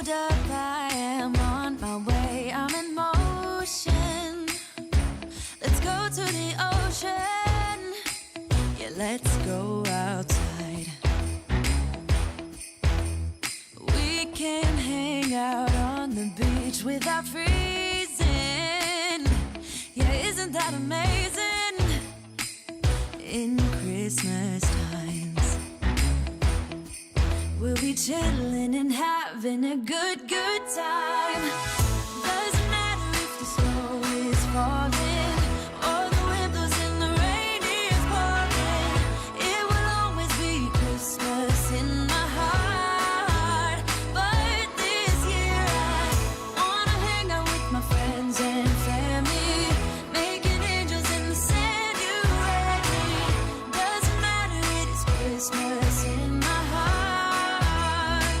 stand up, I am on my way. I'm in motion. Let's go to the ocean. Yeah, let's go outside. We can hang out on the beach without freezing. Yeah, isn't that amazing? In Christmas times, we'll be chilling and having a good time. Doesn't matter if the snow is falling or the wind blows and the rain is pouring. It will always be Christmas in my heart. But this year I wanna hang out with my friends and family, making angels in the sand. You ready? Doesn't matter, it is Christmas in my heart.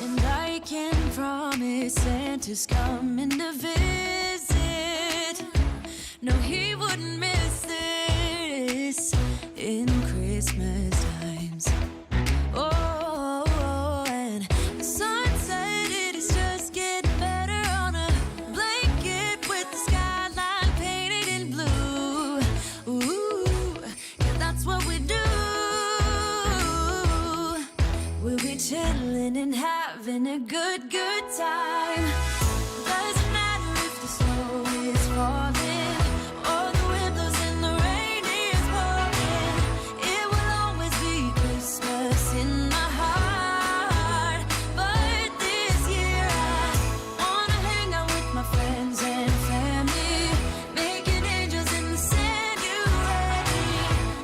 And I can promise Santa's coming to visit. No, he wouldn't miss this in Christmas times. Oh, and the sun said it is just getting better on a blanket with the skyline painted in blue. Ooh, yeah, that's what we do. We'll be chilling and having a good time. Doesn't matter if the snow is falling or the wind blows and the rain is pouring. It will always be Christmas in my heart. But this year I wanna hang out with my friends and family, making angels in the sand. You ready?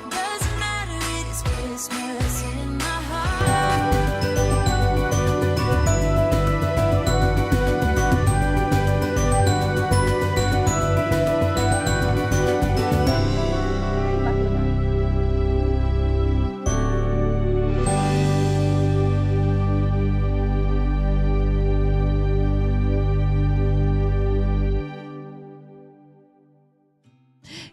Doesn't matter, it is Christmas in my heart.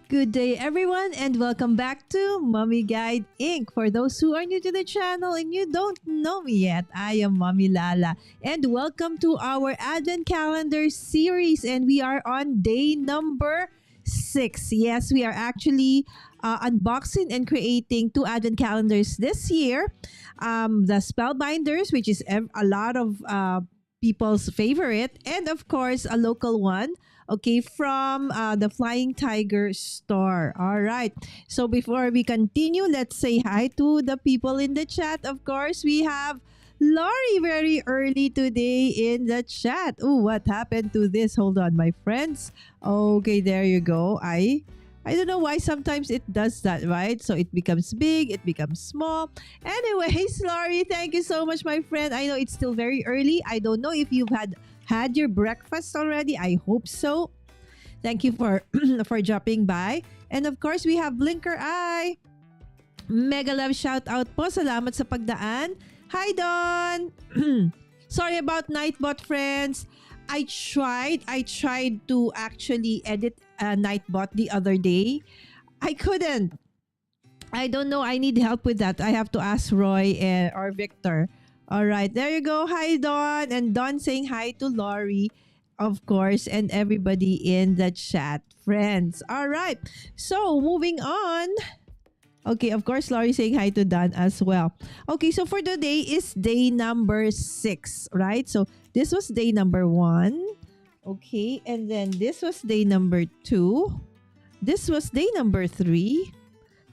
Good day, everyone, and welcome back to Mommy Guide Inc. For those who are new to the channel and you don't know me yet, I am Mommy Lala, and welcome to our Advent Calendar series, and we are on day number 6. Yes, we are actually unboxing and creating 2 Advent calendars this year. The Spellbinders, which is a lot of people's favorite, and of course, a local one. Okay, from the Flying Tiger store. All right. So before we continue, let's say hi to the people in the chat. Of course, we have Lori very early today in the chat. Oh, what happened to this? Hold on, my friends. Okay, there you go. I don't know why sometimes it does that, right? So it becomes big, it becomes small. Anyways, Lori, thank you so much, my friend. I know it's still very early. I don't know if you've had your breakfast already. I hope so. Thank you for for dropping by. And of course, we have Blinker Eye. Mega love shout out po. Salamat sa pagdaan. Hi, Don. Sorry about Nightbot, friends. I tried to actually edit Nightbot the other day. I couldn't. I don't know. I need help with that. I have to ask Roy or Victor. All right, there you go. Hi, Dawn. And Dawn saying hi to Lori, of course, and everybody in the chat, friends. All right, so moving on. Okay, of course, Lori saying hi to Dawn as well. Okay, so for today is day number 6, right? So this was day number 1. Okay, and then this was day number 2. This was day number 3.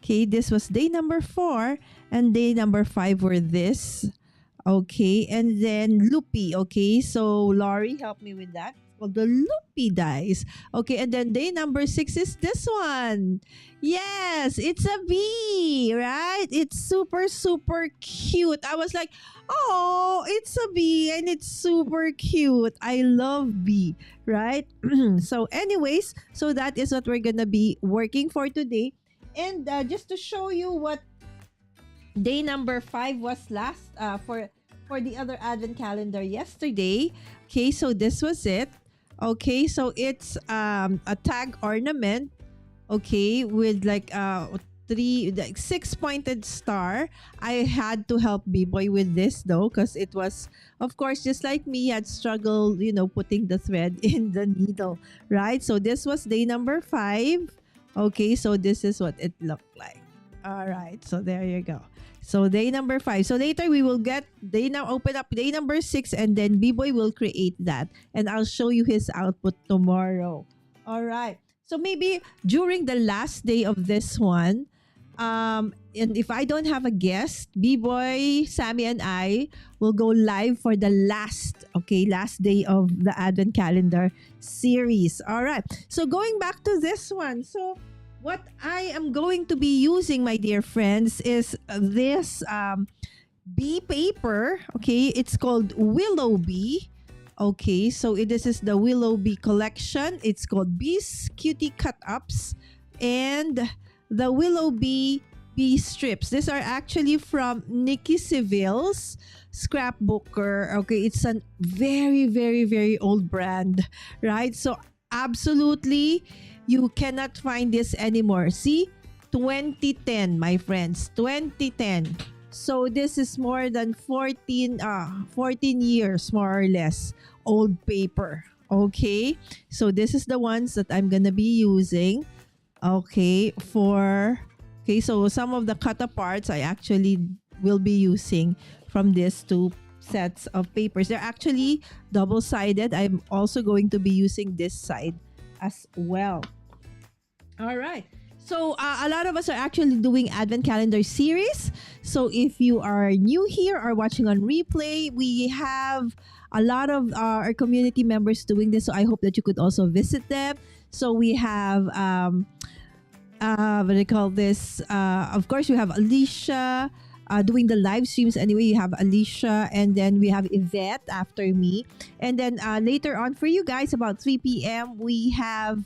Okay, this was day number 4. And day number 5 were this. Okay, and then loopy. Okay, so Lori, help me with that. Well, the loopy dice. Okay, and then day number 6 is this one. Yes, it's a bee, right? It's super, super cute. I was like, oh, it's a bee and it's super cute. I love bee, right? So anyways, so that is what we're gonna be working for today. And just to show you what day number 5 was last for the other Advent calendar yesterday. Okay, so this was it. Okay, so it's a tag ornament. Okay, with like six-pointed star. I had to help B-Boy with this though, because it was, of course, just like me, had struggled, putting the thread in the needle, right? So this was day number 5. Okay, so this is what it looked like. All right, so there you go. So day number 5. So later we will open up day number 6, and then B-Boy will create that, and I'll show you his output tomorrow. All right. So maybe during the last day of this one, and if I don't have a guest, B-Boy, Sammy, and I will go live for the last day of the Advent Calendar series. All right. So going back to this one. So what I am going to be using, my dear friends, is this bee paper. Okay. It's called Willow Bee. Okay. So this is the Willow Bee collection. It's called Bees Cutie Cut-Ups and the Willow Bee strips. These are actually from Nikki Seville's scrapbooker. Okay, it's a very, very, very old brand, right? So absolutely, you cannot find this anymore. See, 2010, my friends, 2010. So this is more than 14 years, more or less, old paper. Okay, so this is the ones that I'm gonna be using. Okay, so some of the cut aparts I actually will be using from these 2 sets of papers. They're actually double-sided. I'm also going to be using this side as well. All right. So a lot of us are actually doing Advent Calendar series. So if you are new here or watching on replay, we have a lot of our community members doing this. So I hope that you could also visit them. So we have what do you call this? Of course, we have Alicia doing the live streams. Anyway, you have Alicia, and then we have Yvette after me. And then later on for you guys, about 3 p.m., we have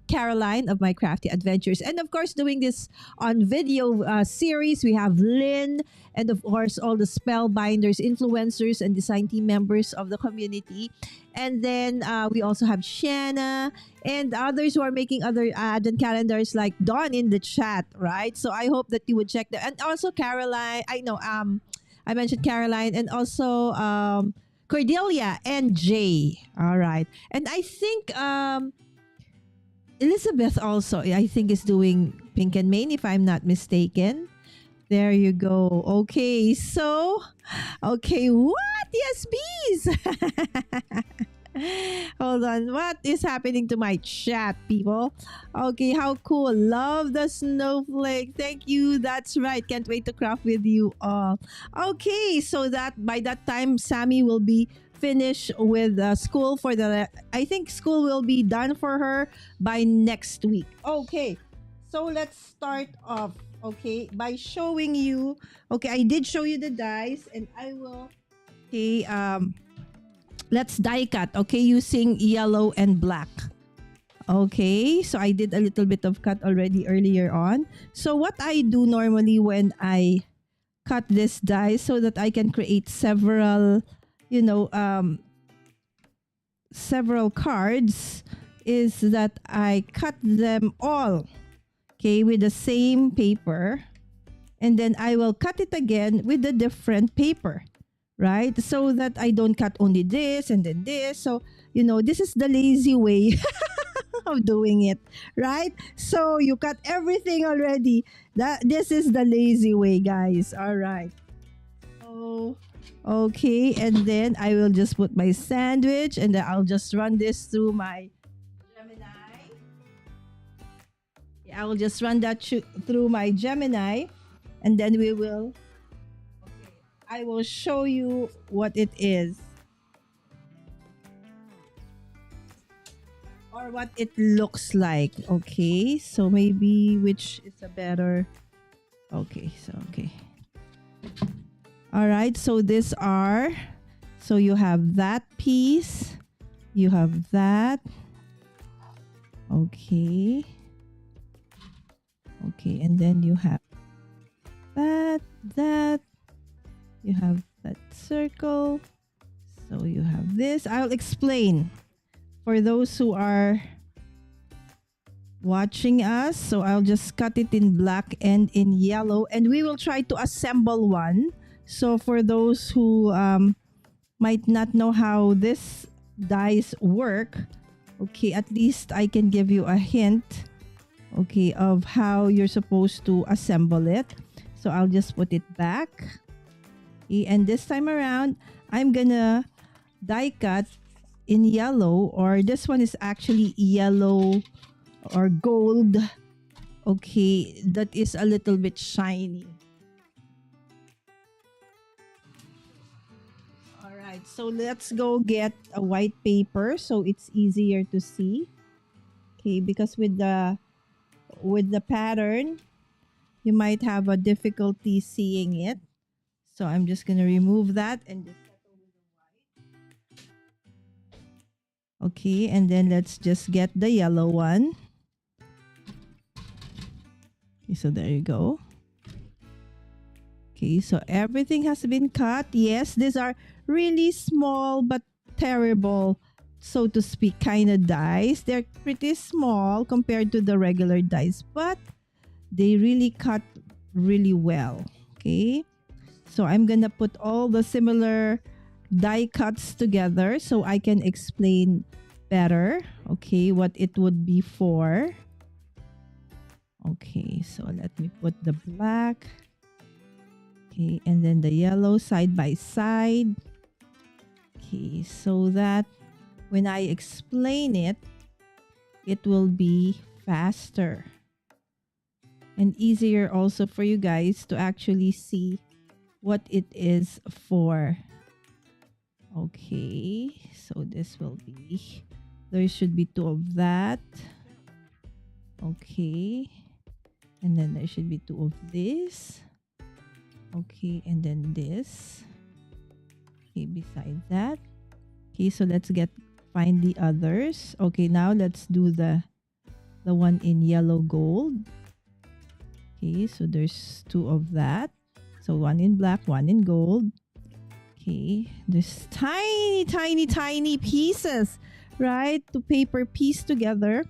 Caroline of My Crafty Adventures. And of course, doing this on video series, we have Lynn, and of course, all the Spellbinders, influencers, and design team members of the community. And then we also have Shanna and others who are making other Advent calendars, like Dawn in the chat, right? So I hope that you would check them. And also Caroline, I mentioned Caroline, and also Cordelia and Jay. All right. And I think Elizabeth also, I think, is doing Pink and Main, if I'm not mistaken. There you go. Okay, so, what? Yes, bees! Hold on. What is happening to my chat, people? Okay, how cool. Love the snowflake. Thank you. That's right. Can't wait to craft with you all. Okay, so that by that time, Sammy will be finished with school I think school will be done for her by next week. Okay, so let's start off. Okay, by showing you. Okay, I did show you the dies, and I will. Okay, let's die cut. Okay, using yellow and black. Okay, so I did a little bit of cut already earlier on. So what I do normally when I cut this die, so that I can create several, several cards, is that I cut them all. Okay, with the same paper, and then I will cut it again with a different paper, right? So that I don't cut only this and then this. So, this is the lazy way of doing it, right? So you cut everything already. This is the lazy way, guys. All right. Oh, okay, and then I will just put my sandwich, and then I'll just run this through my I will just run that through my Gemini, and then I will show you what it is, or what it looks like. Okay, so maybe which is a better, okay. All right, so so you have that piece, you have that, okay. Okay, and then you have that, you have that circle, so you have this. I'll explain for those who are watching us. So I'll just cut it in black and in yellow, and we will try to assemble one. So for those who might not know how this dies work, okay, at least I can give you a hint, okay, of how you're supposed to assemble it. So I'll just put it back. Okay, and this time around, I'm gonna die cut in yellow, or this one is actually yellow or gold. Okay, that is a little bit shiny. All right, so let's go get a white paper so it's easier to see. Okay, because with the pattern, you might have a difficulty seeing it. So I'm just gonna remove that and just settle with the white. Okay, and then let's just get the yellow one. Okay, so there you go. Okay, so everything has been cut. Yes, these are really small but terrible, so to speak, kind of dies. They're pretty small compared to the regular dies, but they really cut really well. Okay, so I'm gonna put all the similar die cuts together so I can explain better, okay, what it would be for. Okay, so let me put the black, okay, and then the yellow side by side. Okay, so that when I explain it, it will be faster and easier also for you guys to actually see what it is for. Okay, so this will be, there should be 2 of that. Okay, and then there should be 2 of this. Okay, and then this. Okay, beside that. Okay, so let's find the others. Okay, now let's do the one in yellow gold. Okay, so there's 2 of that. So 1 in black, 1 in gold. Okay, there's tiny pieces, right, to paper piece together.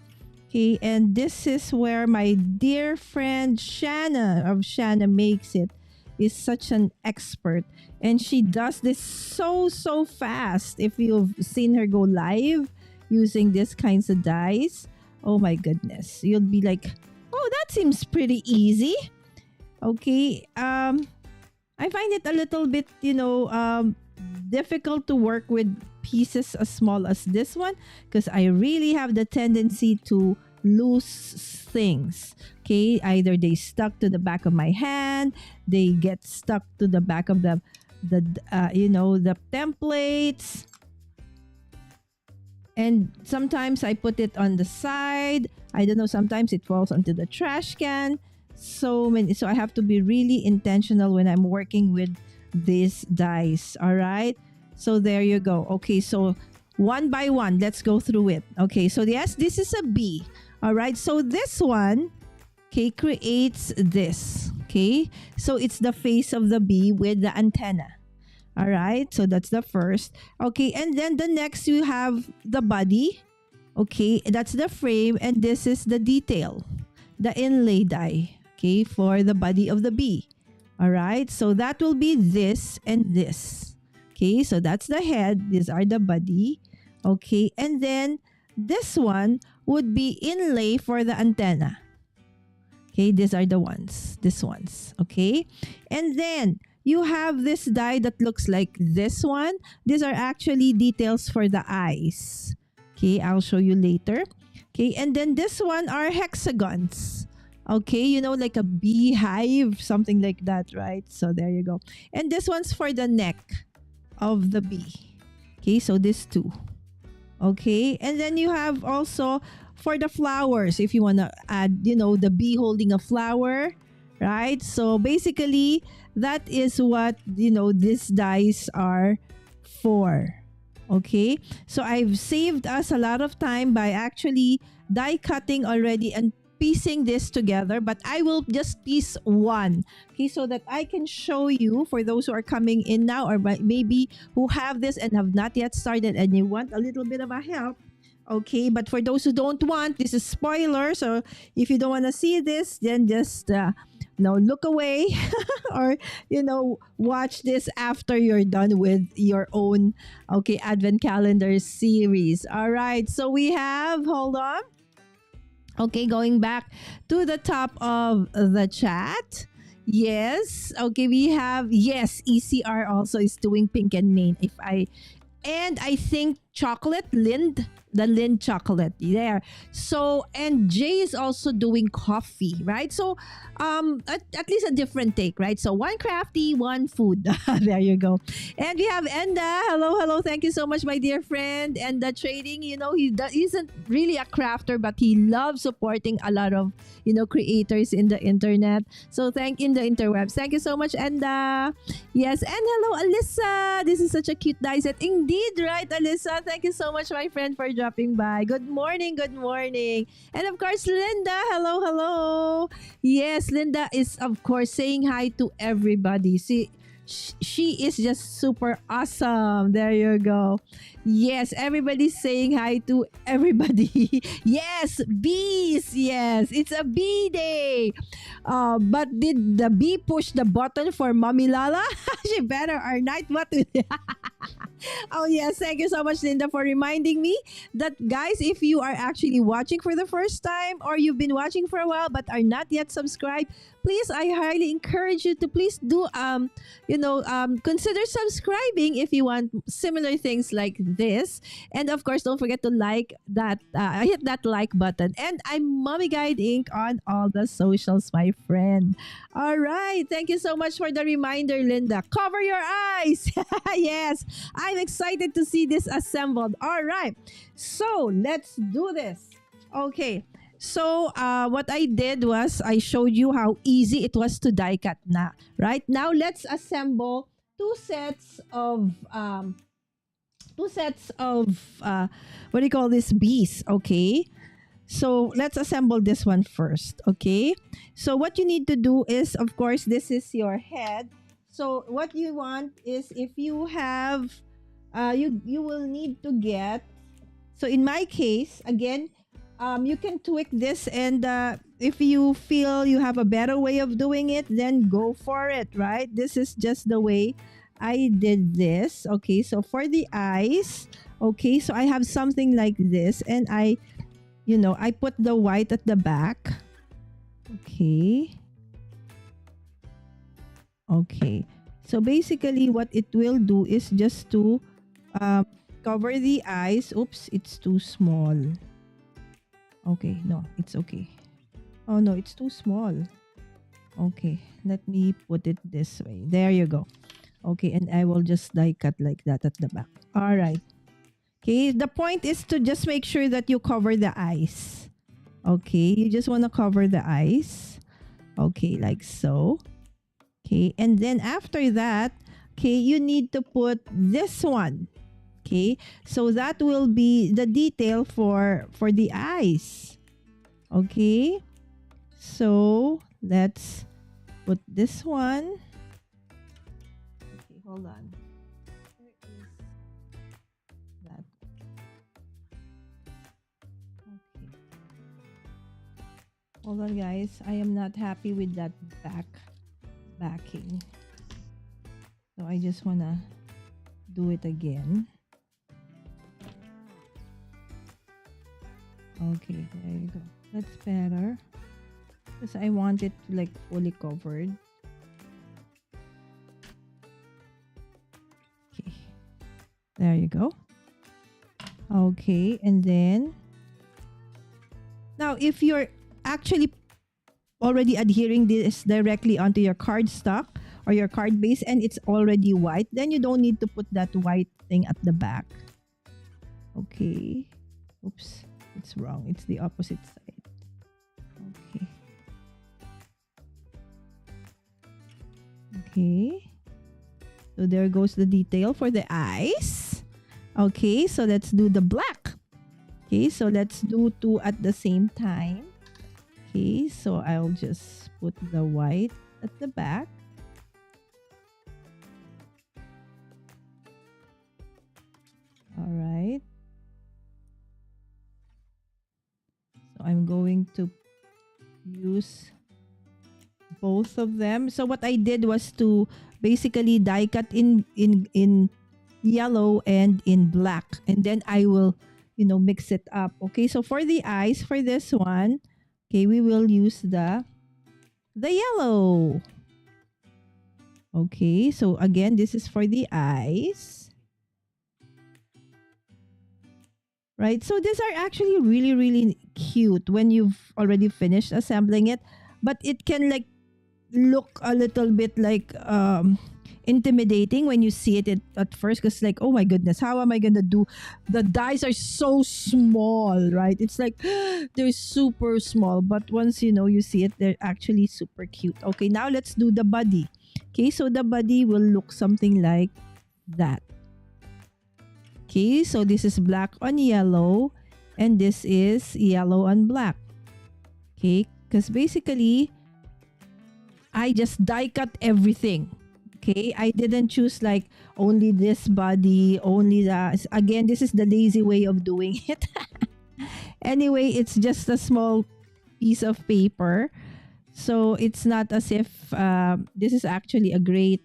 Okay, and this is where my dear friend Shanna of Shanna Makes It is such an expert, and she does this so fast. If you've seen her go live using these kinds of dies, oh my goodness, you'll be like, oh, that seems pretty easy. Okay, I find it a little bit, difficult to work with pieces as small as this one, because I really have the tendency to lose things. Okay, either they stuck to the back of my hand, they get stuck to the back of the templates, and sometimes I put it on the side. I don't know, sometimes it falls onto the trash can. So I have to be really intentional when I'm working with these dies. All right, so there you go. Okay, so one by one, let's go through it. Okay, so yes, this is a bee. All right, so this one, okay, creates this. Okay, so it's the face of the bee with the antenna. All right, so that's the first. Okay, and then the next you have the body. Okay, that's the frame, and this is the detail, the inlay die. Okay, for the body of the bee. All right, so that will be this and this. Okay, so that's the head. These are the body. Okay, and then this one would be inlay for the antenna. Okay, these are the ones. These ones. Okay, and then you have this die that looks like this one. These are actually details for the eyes. Okay, I'll show you later. Okay, and then this one are hexagons. Okay, like a beehive, something like that, right? So there you go. And this one's for the neck of the bee. Okay, so these 2. Okay, and then you have also for the flowers, if you want to add, the bee holding a flower, right? So basically, that is what, these dies are for. Okay, so I've saved us a lot of time by actually die cutting already and piecing this together, but I will just piece one, okay, so that I can show you for those who are coming in now, or maybe who have this and have not yet started and you want a little bit of a help. Okay, but for those who don't want, this is spoiler. So if you don't want to see this, then just no, look away or watch this after you're done with your own advent calendar series. All right, so we have, hold on. Okay, going back to the top of the chat. Yes. Okay, we have, yes, ECR also is doing pink and main. And I think chocolate, the Lind chocolate there. So, and Jay is also doing coffee, right? So, at least a different take, right? So, one crafty, one food. There you go. And we have Enda. Hello. Thank you so much, my dear friend. Enda Trading, isn't really a crafter, but he loves supporting a lot of, creators in the internet. So, in the interwebs. Thank you so much, Enda. Yes, and hello, Alyssa. This is such a cute die set. Indeed, right, Alyssa? Thank you so much, my friend, for dropping by. Good morning. And of course, Linda. Hello. Yes, Linda is, of course, saying hi to everybody. See, she is just super awesome. There you go. Yes, everybody's saying hi to everybody. Yes, bees. Yes, it's a bee day. But did the bee push the button for Mommy Lala? She better or not. What? Oh yes, thank you so much, Linda, for reminding me that, guys, if you are actually watching for the first time or you've been watching for a while but are not yet subscribed, please, I highly encourage you to please do consider subscribing if you want similar things like this. And of course, don't forget to like that, hit that like button. And I'm Mommy Guide Inc. on all the socials, my friend. All right, thank you so much for the reminder, Linda. Cover your eyes. Yes, I'm excited to see this assembled. All right, so let's do this. Okay. So, what I did was I showed you how easy it was to die cut na. Right? Now, let's assemble two sets of what do you call this? Bees. Okay? So, let's assemble this one first. Okay? So, what you need to do is, of course, this is your head. So, what you want is, if you have, you will need to get, so in my case, again, you can tweak this, and if you feel you have a better way of doing it, then go for it, right? This is just the way I did this. Okay, so for the eyes, okay, so I have something like this, and I put the white at the back. Okay. Okay. So basically what it will do is just to cover the eyes. Oops, it's too small. Okay, no, it's okay. Oh no, it's too small. Okay, let me put it this way. There you go. Okay, and I will just die cut like that at the back. All right. Okay, the point is to just make sure that you cover the eyes. Okay, you just want to cover the eyes. Okay, like so. Okay, and then after that, okay, you need to put this one. Okay, so that will be the detail for the eyes. Okay, so let's put this one. Okay, hold on. Where is that? Okay, hold on, guys. I am not happy with that backing, so I just wanna do it again. Okay, there you go. That's better, because I want it like fully covered. Okay, there you go. Okay, and then now if you're actually already adhering this directly onto your cardstock or your card base and it's already white, then you don't need to put that white thing at the back. Okay, oops, it's wrong. It's the opposite side. Okay. Okay. So there goes the detail for the eyes. Okay, so let's do the black. Okay, so let's do two at the same time. Okay, so I'll just put the white at the back. All right. going to use both of them. So what I did was to basically die cut in yellow and in black, and then I will, mix it up. Okay, so for the eyes for this one, okay, we will use the yellow. Okay, so again, this is for the eyes. Right, so these are actually really, really cute when you've already finished assembling it, but it can like look a little bit like intimidating when you see it at first, because like, oh my goodness, how am I gonna do, the dice are so small, right? It's like they're super small, but once you see it, they're actually super cute. Okay, now let's do the body. Okay, so the body will look something like that. Okay, so this is black on yellow, and this is yellow on black. Okay, because basically I just die cut everything. Okay, I didn't choose like only this body, only that. Again, this is the lazy way of doing it. Anyway, it's just a small piece of paper. So it's not as if this is actually a great,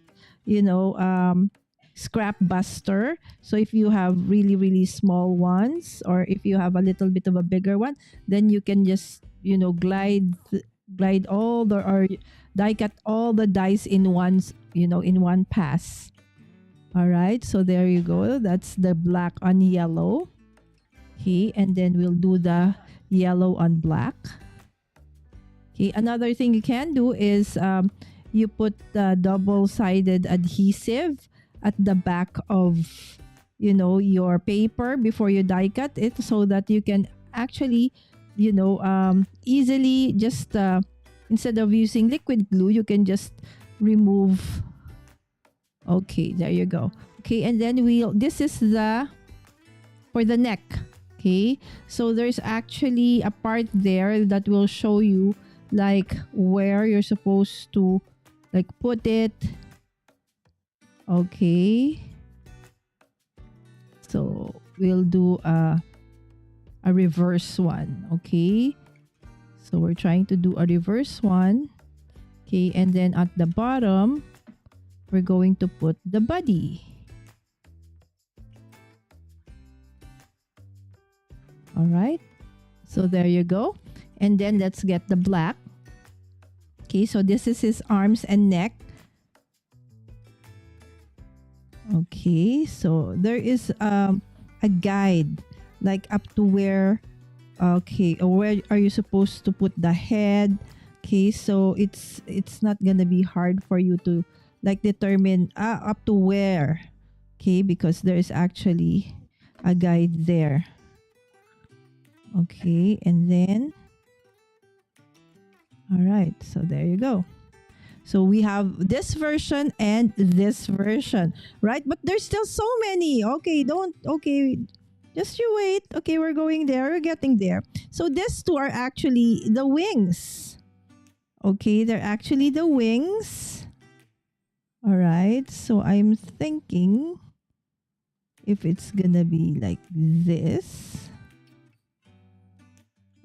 scrap buster. So if you have really, really small ones, or if you have a little bit of a bigger one, then you can just, glide all the, or die cut all the dice in one pass. All right, so there you go. That's the black on yellow. Okay, and then we'll do the yellow on black. Okay, another thing you can do is you put the double-sided adhesive at the back of your paper before you die cut it, so that you can actually easily just instead of using liquid glue, you can just remove. Okay, there you go. Okay, and then this is for the neck. Okay, so there's actually a part there that will show you like where you're supposed to like put it. Okay, so we'll do a reverse one. Okay, so we're trying to do a reverse one. Okay, and then at the bottom we're going to put the body. All right, so there you go. And then let's get the black. Okay, so this is his arms and neck. Okay, so there is a guide like up to where, okay, or where are you supposed to put the head. Okay, so it's not gonna be hard for you to like determine up to where. Okay, because there is actually a guide there. Okay, and then all right, so there you go. So we have this version and this version, right? But there's still so many. Okay, just you wait. Okay, we're going there. We're getting there. So these two are actually the wings. Okay, they're actually the wings. All right, so I'm thinking if it's gonna be like this.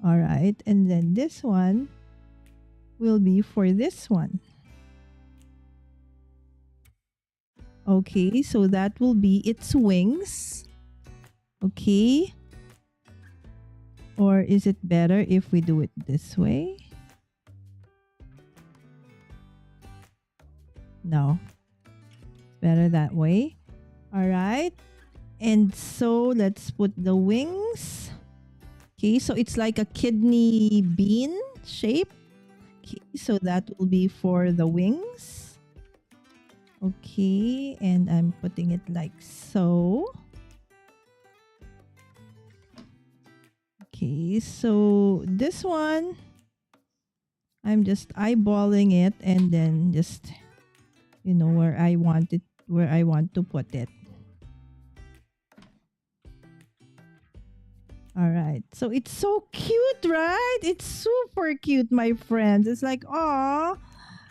All right, and then this one will be for this one. Okay, so that will be its wings. Okay. Or is it better if we do it this way? No. It's better that way. All right. And so let's put the wings. Okay, so it's like a kidney bean shape. Okay, so that will be for the wings. Okay, and I'm putting it like so. Okay, so this one, I'm just eyeballing it and then just, where I want to put it. All right, so it's so cute, right? It's super cute, my friends. It's like, aw.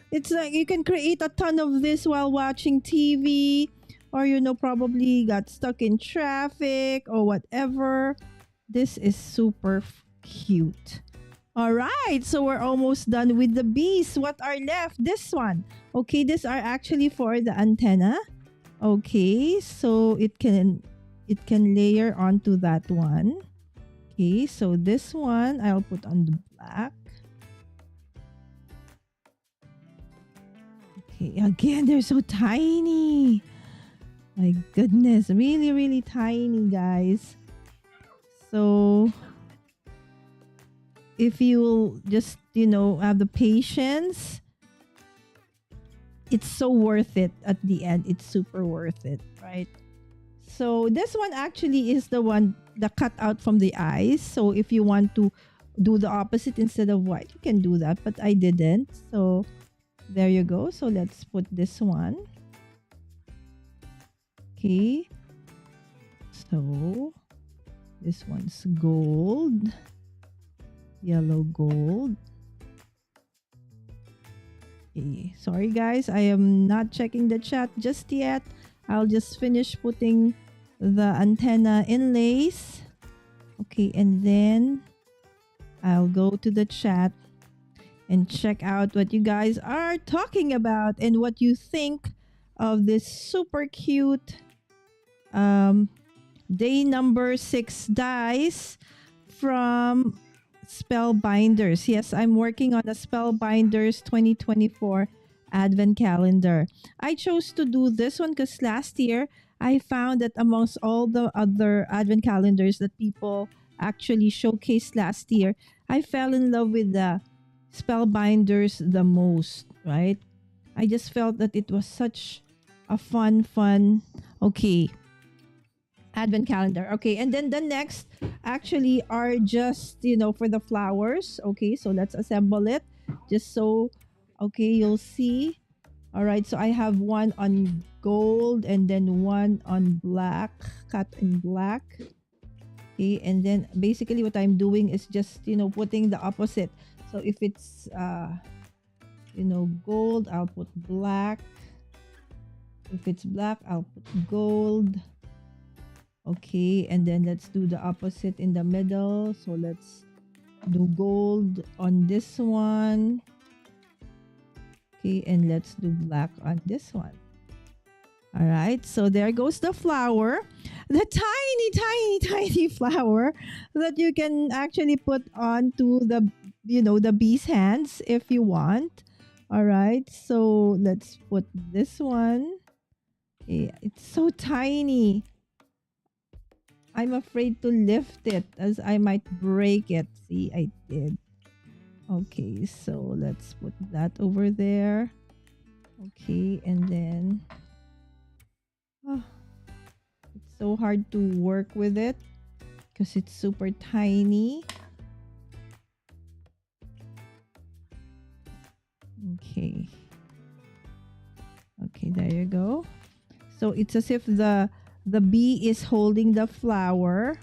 It's like you can create a ton of this while watching TV, or probably got stuck in traffic or whatever. This is super cute. All right, so we're almost done with the bees. What are left? This one. Okay, these are actually for the antenna. Okay, so it can layer onto that one. Okay, so this one I'll put on the black. Okay, again, they're so tiny. My goodness, really, really tiny, guys. So if you'll just, have the patience, it's so worth it at the end. It's super worth it, right? So this one actually is the cut out from the eyes. So if you want to do the opposite instead of white, you can do that, but I didn't. So there you go. So let's put this one. Okay. So this one's gold. Yellow gold. Okay. Sorry guys, I am not checking the chat just yet. I'll just finish putting the antenna inlays. Okay, and then I'll go to the chat and check out what you guys are talking about and what you think of this super cute day number 6 dice from Spellbinders. Yes, I'm working on a Spellbinders 2024 Advent Calendar. I chose to do this one because last year I found that amongst all the other Advent calendars that people actually showcased last year, I fell in love with the Spellbinders the most, right? I just felt that it was such a fun, okay, Advent calendar. Okay, and then the next actually are just, for the flowers. Okay, so let's assemble it just so, okay, you'll see. All right, so I have one on gold and then one on black, cut in black. Okay, and then basically what I'm doing is just, putting the opposite. So if it's, gold, I'll put black. If it's black, I'll put gold. Okay, and then let's do the opposite in the middle. So let's do gold on this one. Okay, and let's do black on this one. All right, so there goes the flower. The tiny flower that you can actually put onto the bee's hands if you want. All right, so let's put this one. Okay, it's so tiny. I'm afraid to lift it as I might break it. See, I did. Okay, so let's put that over there. Okay, and then it's so hard to work with it because it's super tiny. Okay. Okay, there you go. So it's as if the bee is holding the flower.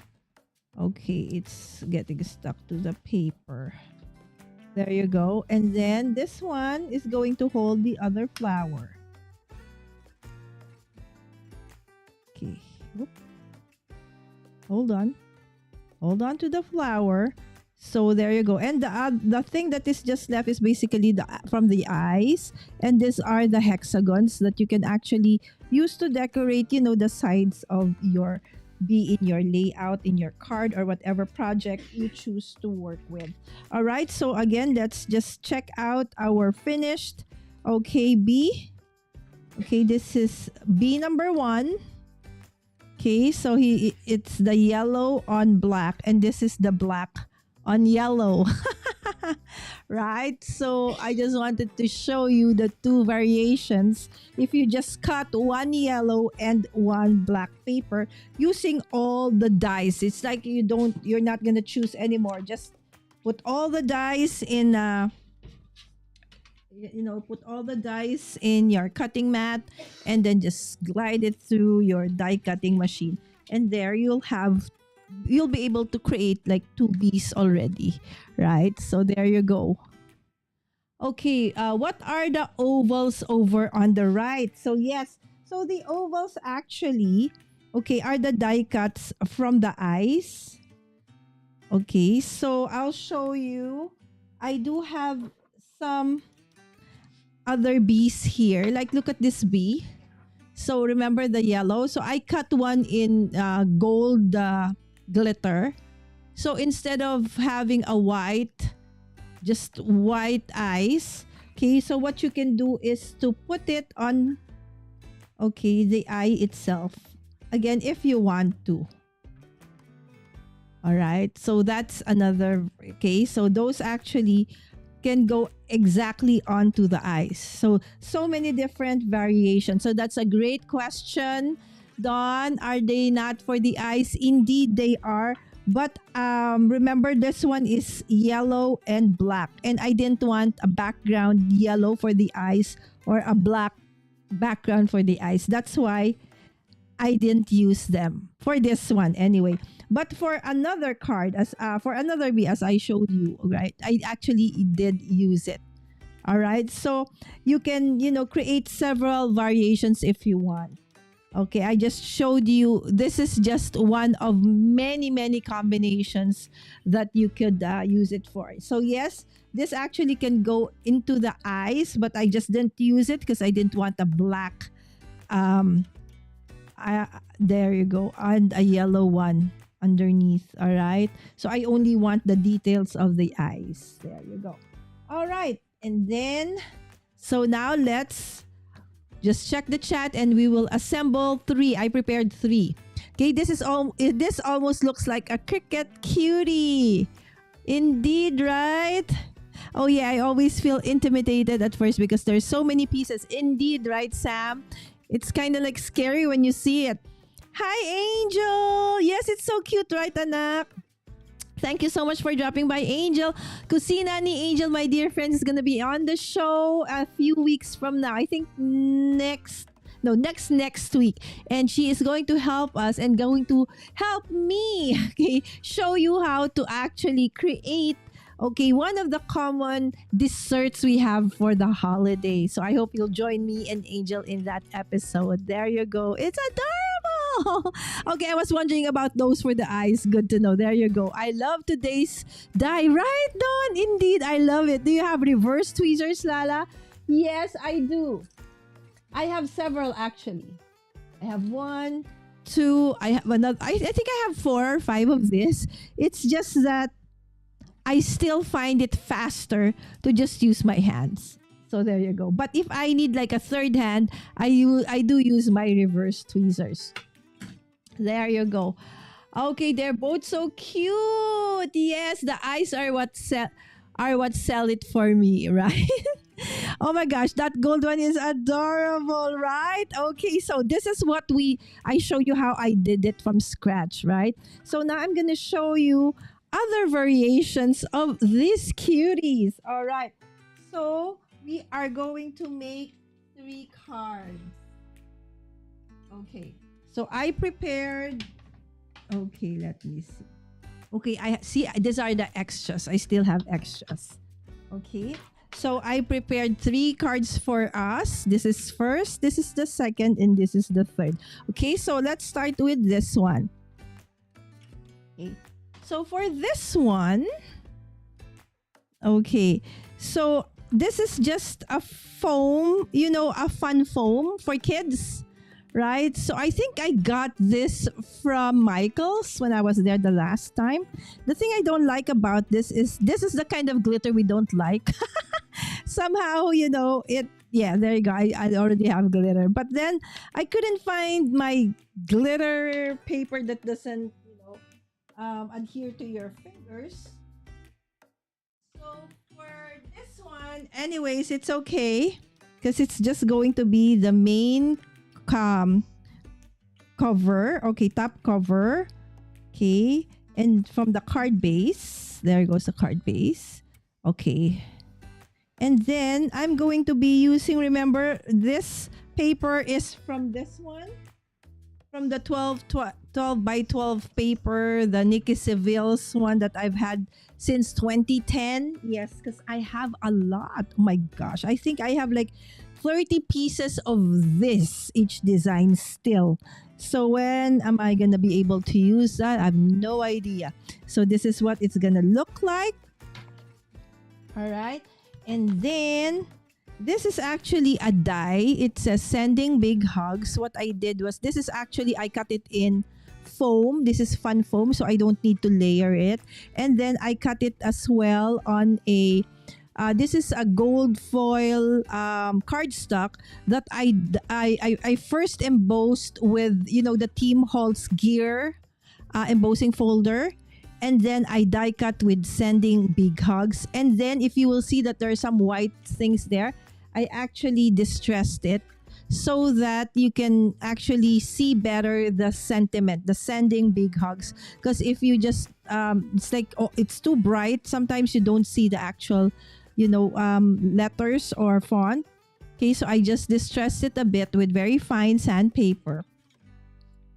Okay, it's getting stuck to the paper. There you go. And then this one is going to hold the other flower. Okay. Whoop. Hold on. Hold on to the flower. So there you go. And the thing that is just left is basically from the eyes. And these are the hexagons that you can actually use to decorate, the sides of your bee in your layout, in your card, or whatever project you choose to work with. All right. So again, let's just check out our finished, okay, bee. Okay, this is bee number 1. Okay, so it's the yellow on black, and this is the black on yellow. Right? So I just wanted to show you the 2 variations. If you just cut one yellow and one black paper using all the dice, it's like you're not gonna choose anymore. Just put all the dice in put all the dice in your cutting mat and then just glide it through your die cutting machine, and there you'll be able to create like 2 bees already, right? So there you go. Okay, what are the ovals over on the right? So yes, so the ovals actually, okay, are the die cuts from the eyes. Okay, so I'll show you I do have some other bees here. Like, look at this bee. So remember the yellow? So I cut one in gold glitter. So instead of having a white, just white eyes. Okay, so what you can do is to put it on, okay, the eye itself. Again, if you want to. All right, so that's another, okay, so those actually can go exactly onto the eyes. So many different variations. So that's a great question, Dawn. Are they not for the eyes? Indeed, they are. But remember, this one is yellow and black. And I didn't want a background yellow for the eyes or a black background for the eyes. That's why I didn't use them for this one anyway. But for another card, as for another bee, as I showed you, right, I actually did use it. All right. So you can, create several variations if you want. Okay, I just showed you. This is just one of many, many combinations that you could use it for. So yes, this actually can go into the eyes, but I just didn't use it because I didn't want a black. There you go, and a yellow one underneath. All right. So I only want the details of the eyes. There you go. All right, and then so now let's just check the chat and we will assemble 3. I prepared 3. Okay, this almost looks like a cricket cutie. Indeed, right? Oh yeah, I always feel intimidated at first because there's so many pieces. Indeed, right, Sam? It's kind of like scary when you see it. Hi, Angel. Yes, it's so cute, right, anak? Thank you so much for dropping by, Angel. Kusina ni Angel, my dear friends, is gonna be on the show a few weeks from now. I think next week. And she is going to help us and going to help me, okay, show you how to actually create, okay, one of the common desserts we have for the holiday. So I hope you'll join me and Angel in that episode. There you go. It's adorable. Okay, I was wondering about those for the eyes. Good to know. There you go. I love today's die. Right, Dawn? Indeed, I love it. Do you have reverse tweezers, Lala? Yes, I do. I have several actually. I have 1, 2. I have another. I think I have 4 or 5 of this. It's just that I still find it faster to just use my hands. So there you go. But if I need like a third hand, I do use my reverse tweezers. There you go. Okay, they're both so cute. Yes, the eyes are what sell it for me, right? Oh my gosh, that gold one is adorable, right? Okay, so this is what I show you how I did it from scratch, right? So now I'm gonna show you other variations of these cuties. All right, so we are going to make 3 cards. Okay, so I prepared. Okay, let me see. Okay, I see these are the extras. I still have extras. Okay, so I prepared 3 cards for us. This is first, this is the second, and this is the third. Okay, so let's start with this one. Okay, so for this one, okay, so this is just a foam, a fun foam for kids, right? So I think I got this from Michael's when I was there the last time. The thing I don't like about this is the kind of glitter we don't like. Somehow, yeah, there you go. I already have glitter. But then I couldn't find my glitter paper that doesn't, adhere to your fingers. So for this one, anyways, it's okay because it's just going to be the main cover. Okay, top cover. Okay, and from the card base, there goes the card base. Okay, and then I'm going to be using, remember, this paper is from this one, from the 12 by 12 paper, the Nikki Seville's one that I've had since 2010. Yes, because I have a lot. Oh my gosh, I think I have like 30 pieces of this, each design still. So when am I gonna be able to use that? I have no idea. So this is what it's gonna look like. All right. And then this is actually a die. It says sending big hugs. What I did was this is actually I cut it in foam. This is fun foam, so I don't need to layer it. And then I cut it as well on a this is a gold foil cardstock that I first embossed with, you know, the Team Halls gear embossing folder. And then I die cut with sending big hugs. And then if you will see that there are some white things there, I actually distressed it so that you can actually see better the sentiment, the sending big hugs. Because if you just, it's like, oh, it's too bright. Sometimes you don't see the actual, you know, letters or font. Okay, so I just distressed it a bit with very fine sandpaper.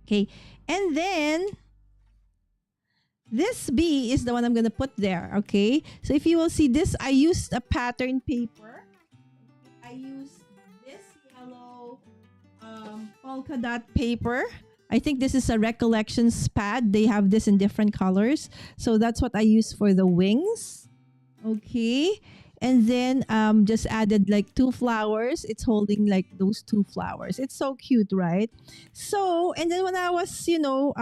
Okay, and then this bee is the one I'm going to put there, okay? So if you will see this, I used a pattern paper. I used this yellow polka dot paper. I think this is a Recollections pad. They have this in different colors. So that's what I use for the wings. Okay. And then just added like 2 flowers. It's holding like those 2 flowers. It's so cute, right? So, and then when I was, you know,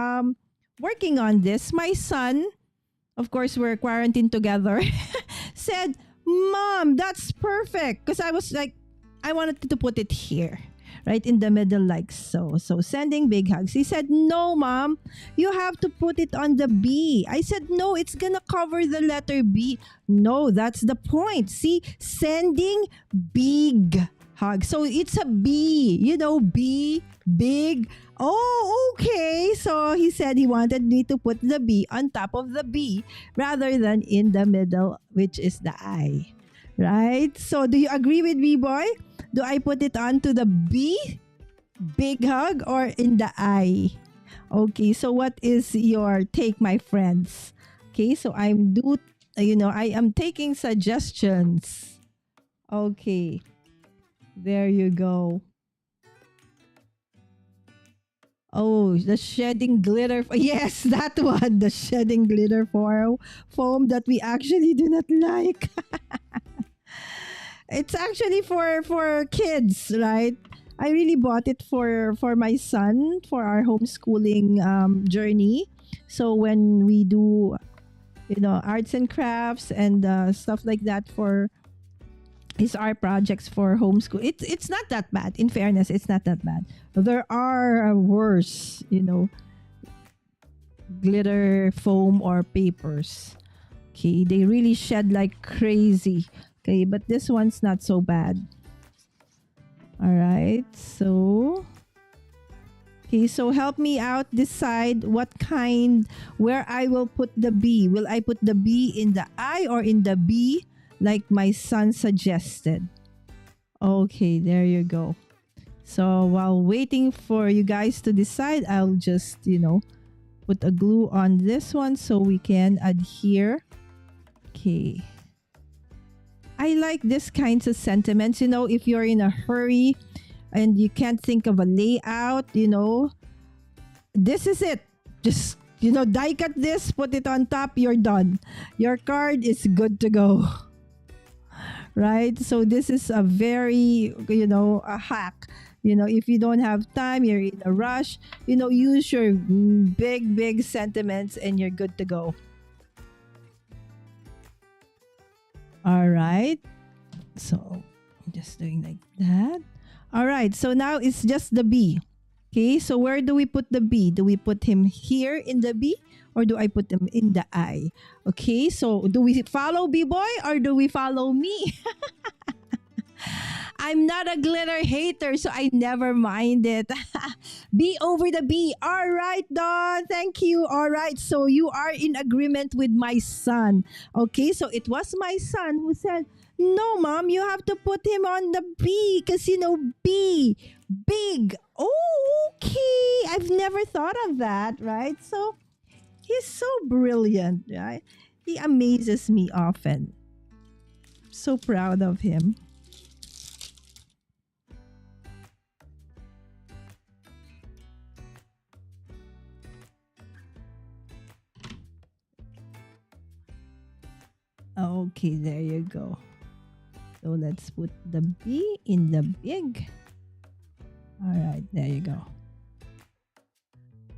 working on this, my son, of course, we're quarantined together, said, "Mom, that's perfect." Because I was like, I wanted to put it here, right in the middle, like so. So sending big hugs. He said, "No, Mom, you have to put it on the B." I said, "No, it's gonna cover the letter B." No, that's the point. See, sending big hugs. So it's a B, you know, B, big. Oh, okay. So he said he wanted me to put the B on top of the B rather than in the middle, which is the I. Right? So do you agree with me, boy? Do I put it onto the B, big hug, or in the I? Okay, so what is your take, my friends? Okay, so I am taking suggestions. Okay, there you go. Oh, the shedding glitter. Yes, that one. The shedding glitter foam that we actually do not like. It's actually for kids, right? I really bought it for my son for our homeschooling journey. So when we do, you know, arts and crafts and stuff like that for his art projects for homeschool, it's not that bad. In fairness, it's not that bad. There are worse, you know, glitter foam or papers. Okay, they really shed like crazy. Okay, but this one's not so bad. All right, so okay, so help me out decide what kind, where I will put the B. Will I put the B in the I or in the B like my son suggested? Okay, there you go. So while waiting for you guys to decide, I'll just, you know, put a glue on this one so we can adhere. Okay. I like this kinds of sentiments, you know, if you're in a hurry and you can't think of a layout, you know, this is it. Just, you know, die cut this, put it on top, you're done. Your card is good to go. Right? So this is a very, you know, a hack. You know, if you don't have time, you're in a rush, you know, use your big sentiments and you're good to go. All right. So I'm just doing like that. All right. So now it's just the B. Okay. So where do we put the B? Do we put him here in the B or do I put him in the I? Okay. So do we follow B-boy or do we follow me? I'm not a glitter hater, so I never mind it. B over the B. All right, Dawn. Thank you. All right. So you are in agreement with my son. Okay. So it was my son who said, "No, Mom, you have to put him on the B because, you know, B, big." Oh, okay. I've never thought of that, right? So he's so brilliant, right? He amazes me often. So proud of him. Okay, there you go. So let's put the B in the big. All right, there you go.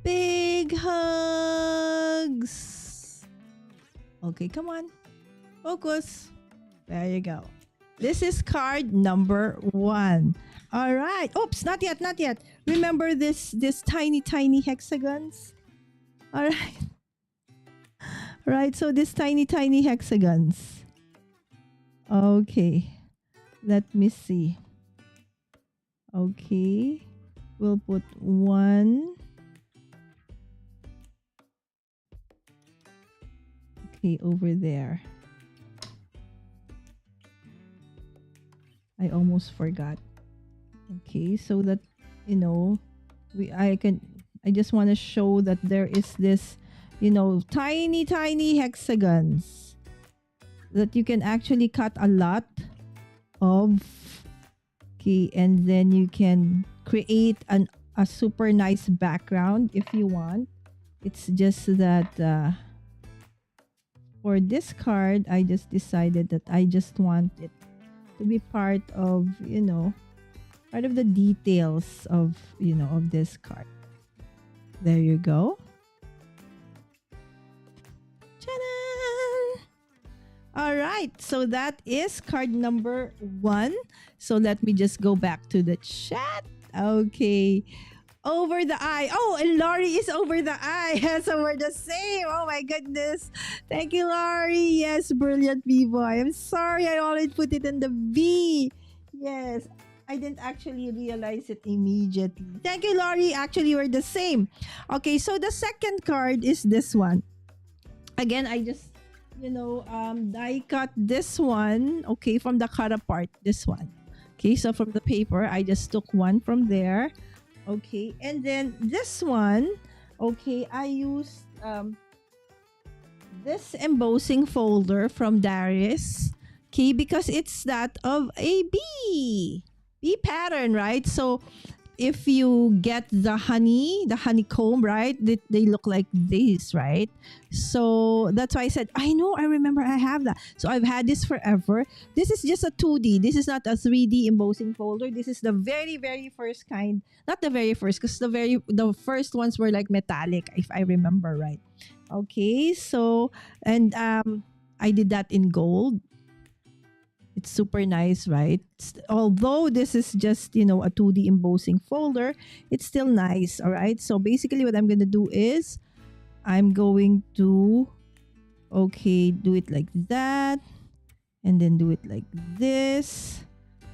Big hugs. Okay, come on. Focus. There you go. This is card number 1. All right. Oops, not yet, not yet. Remember this tiny hexagons? All right. All right, so this tiny hexagons. Okay. Let me see. Okay. We'll put 1. Okay, over there. I almost forgot. Okay, so that I just want to show that there is this, tiny hexagons that you can actually cut a lot of. Okay, and then you can create a super nice background if you want. It's just that for this card, I just decided that I just want it to be part of, part of the details of, of this card. There you go. Ta-da! All right, so that is card number 1. So let me just go back to the chat. Okay. Over the eye. Oh, and Laurie is over the eye. So we're the same. Oh my goodness. Thank you, Laurie. Yes, brilliant B-boy. I'm sorry I already put it in the B. Yes, I didn't actually realize it immediately. Thank you, Laurie. Actually, we're the same. Okay, so the second card is this one. Again, I just, die cut this one. Okay, from the cut apart, this one. Okay, so from the paper, I just took one from there. Okay, and then this one, okay, I used this embossing folder from Darius, okay, because it's that of a bee pattern, right? So if you get the honeycomb, right, they look like this, right? So that's why I said, I remember I have that. So I've had this forever. This is just a 2D. This is not a 3D embossing folder. This is the very, very first kind. Not the very first, because the first ones were like metallic, if I remember right. Okay, so, and I did that in gold. It's super nice, right? Although this is just, a 2D embossing folder, it's still nice, all right? So basically what I'm going to do is I'm going to, okay, do it like that and then do it like this.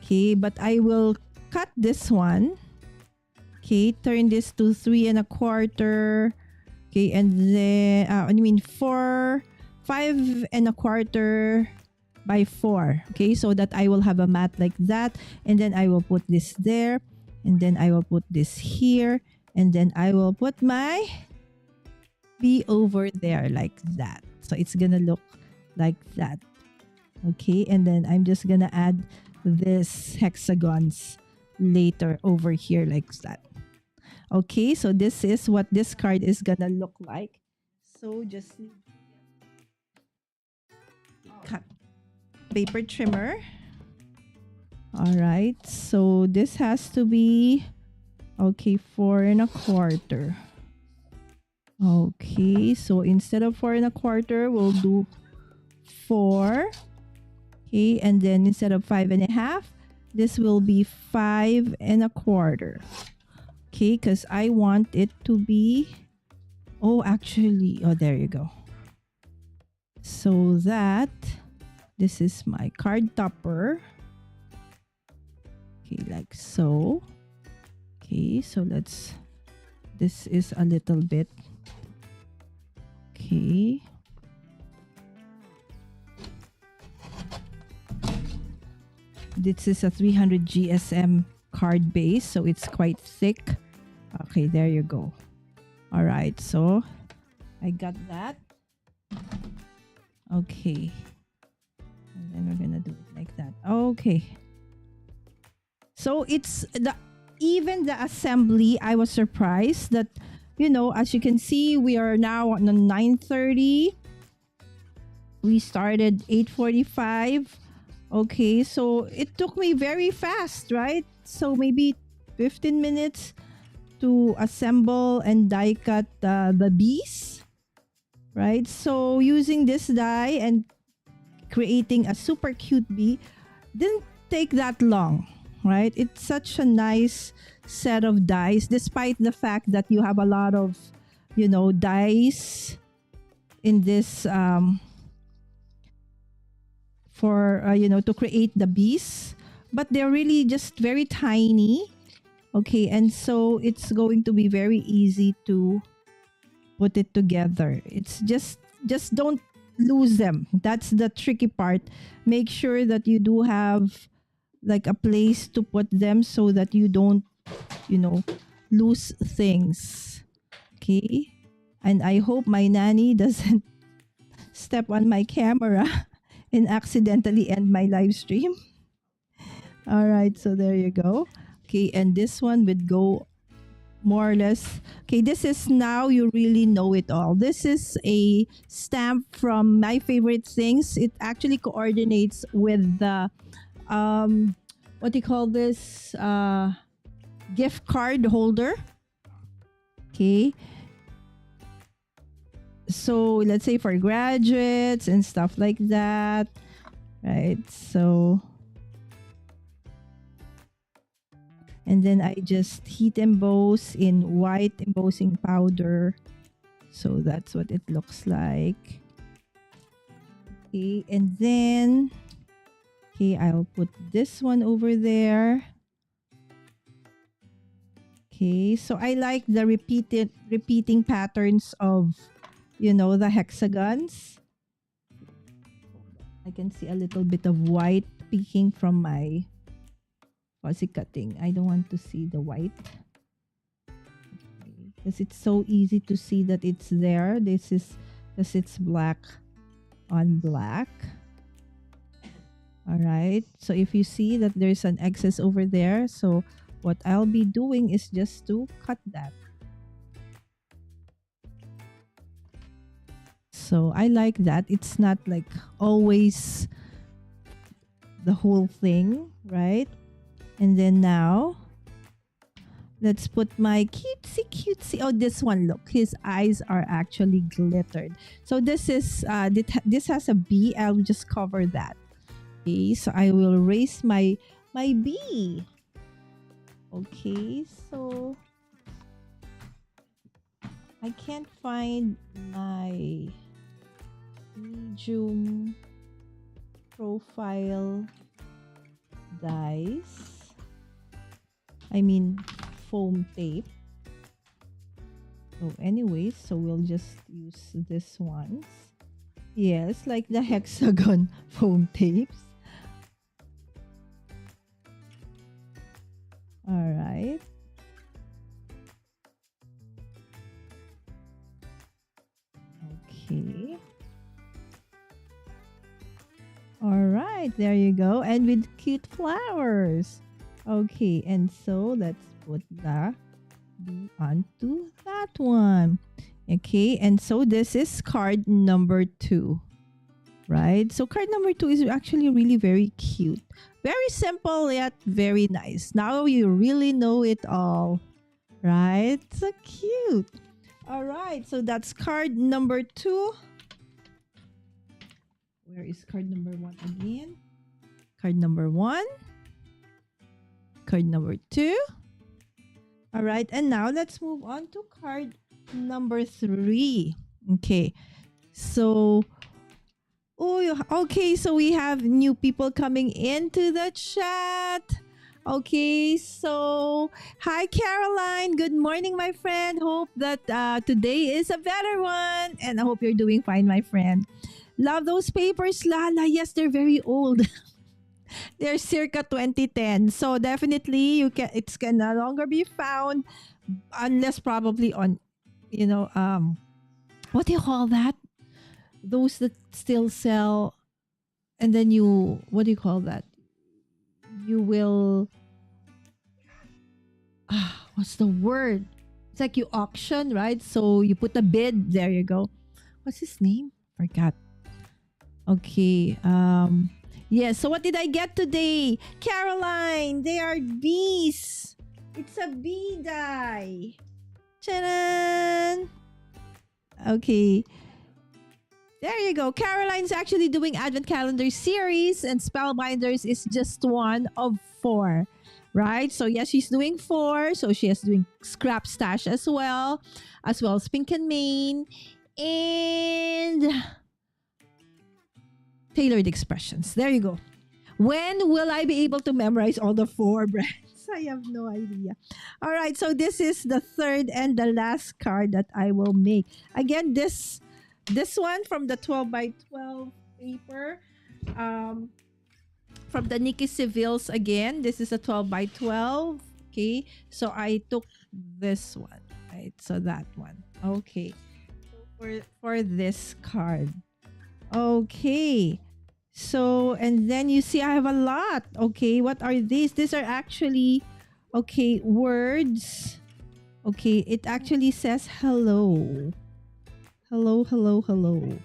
Okay, but I will cut this one. Okay, turn this to 3 1/4. Okay, and then, 5 1/4 by 4. Okay, so that I will have a mat like that, and then I will put this there, and then I will put this here, and then I will put my bee over there like that. So it's gonna look like that. Okay, and then I'm just gonna add this hexagons later over here like that. Okay, so this is what this card is gonna look like. So just cut paper trimmer. All right, so this has to be 4 1/4. Okay, so instead of 4 1/4, we'll do 4. Okay, and then instead of 5 1/2, this will be 5 1/4. Okay, because I want it to be, there you go. So that this is my card topper. Okay, like so. Okay, so this is a little bit. Okay. This is a 300 GSM card base, so it's quite thick. Okay, there you go. All right, so I got that. Okay. And then we're gonna do it like that. Okay. So it's even the assembly, I was surprised that, as you can see, we are now on 9:30. We started 8:45. Okay, so it took me very fast, right? So maybe 15 minutes to assemble and die cut the bees, right? So using this die and creating a super cute bee didn't take that long, right? It's such a nice set of dies, despite the fact that you have a lot of, dies in this to create the bees, but they're really just very tiny. Okay, and so it's going to be very easy to put it together. It's just don't lose them. That's the tricky part. Make sure that you do have like a place to put them so that you don't, lose things. Okay? And I hope my nanny doesn't step on my camera and accidentally end my live stream. All right, so there you go. Okay, and this one would go more or less. Okay, this is Now You Really Know It All. This is a stamp from My Favorite Things. It actually coordinates with the what do you call this, gift card holder. Okay, so let's say for graduates and stuff like that, right? So, and then I just heat emboss in white embossing powder. So that's what it looks like. Okay, and then, okay, I'll put this one over there. Okay, so I like the repeating patterns of, the hexagons. I can see a little bit of white peeking from my fuzzy cutting. I don't want to see the white because it's so easy to see that it's there. This is because it's black on black. All right, so if you see that there's an excess over there, so what I'll be doing is just to cut that. So I like that. It's not like always the whole thing, right? And then now, let's put my cutesy. Oh, this one, look. His eyes are actually glittered. So this is, this has a bee. I'll just cover that. Okay, so I will raise my bee. Okay, so I can't find my medium profile dies. I mean foam tape. So anyways, so we'll just use this ones. Yes, like the hexagon foam tapes. All right. Okay. All right, there you go. And with cute flowers. Okay, and so let's put the bee onto that one. Okay, and so this is card number 2. Right? So card number 2 is actually really very cute. Very simple yet very nice. Now you really know it all. Right? So cute. All right, so that's card number 2. Where is card number 1 again? Card number 1. Card number 2. All right, and now let's move on to card number 3. Okay, so okay, so we have new people coming into the chat. Okay, so hi Caroline, good morning my friend. Hope that today is a better one, and I hope you're doing fine my friend. Love those papers, Lala. Yes, they're very old. They're circa 2010, so definitely it can no longer be found unless probably on, what do you call that? Those that still sell, and then what do you call that? You will, what's the word? It's like you auction, right? So you put a bid. There you go. What's his name? Forgot. Okay. Yes. So what did I get today? Caroline, they are bees. It's a bee die. Ta-da! Okay. There you go. Caroline's actually doing Advent Calendar series, and Spellbinders is just one of four. Right? So yes, she's doing four. So she is doing Scrap Stash as well as Pink and Main, and Tailored Expressions. There you go. When will I be able to memorize all the four brands? I have no idea. All right, so this is the third and the last card that I will make. Again, this one from the 12 by 12 paper. From the Nikki Civil's again. This is a 12 by 12. Okay, so I took this one. Right, so that one. Okay, for this card. Okay. So, and then you see I have a lot. Okay, what are these? These are actually, okay, words. Okay, it actually says hello. Hello, hello, hello.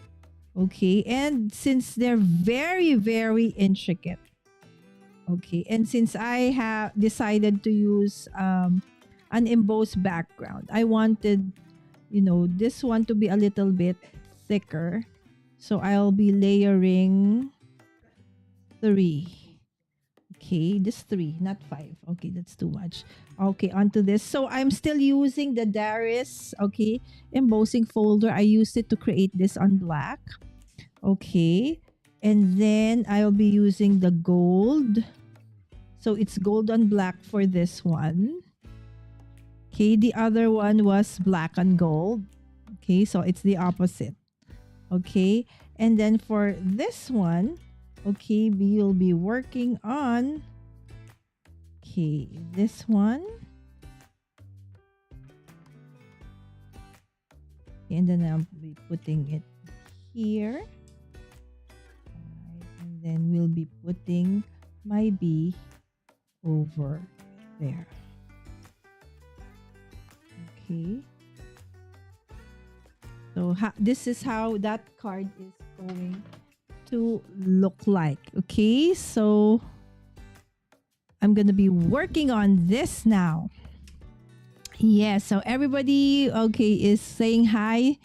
Okay, and since they're very, very intricate. Okay, and since I have decided to use an embossed background, I wanted, this one to be a little bit thicker. So I'll be layering 3. Okay, this 3, not 5. Okay, that's too much. Okay, onto this. So I'm still using the Darius, okay, embossing folder. I used it to create this on black. Okay, and then I'll be using the gold. So it's gold on black for this one. Okay, the other one was black on gold. Okay, so it's the opposite. Okay, and then for this one, okay, we'll be working on, okay, this one. And then I'll be putting it here. Alright, and then we'll be putting my bee over there. Okay. So this is how that card is going to look like. Okay, so I'm gonna be working on this now. Yes, so everybody, okay, is saying hi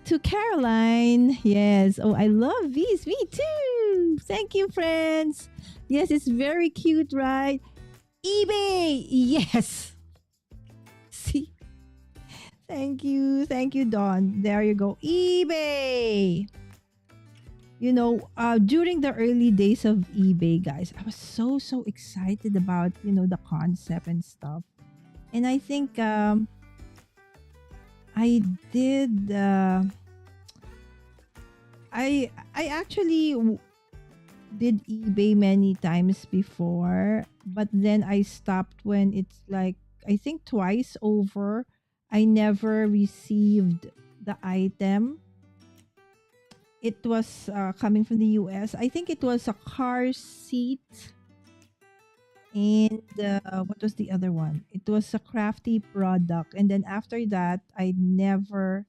to Caroline. Yes, oh, I love these. Me too. Thank you, friends. Yes, it's very cute, right? eBay. Yes. See. Thank you, Dawn. There you go. eBay. During the early days of eBay, guys, I was so excited about, the concept and stuff. And I think I did I actually did eBay many times before, but then I stopped when it's like, I think twice over I never received the item. It was coming from the US. I think it was a car seat. And what was the other one? It was a Crafty product. And then after that, I never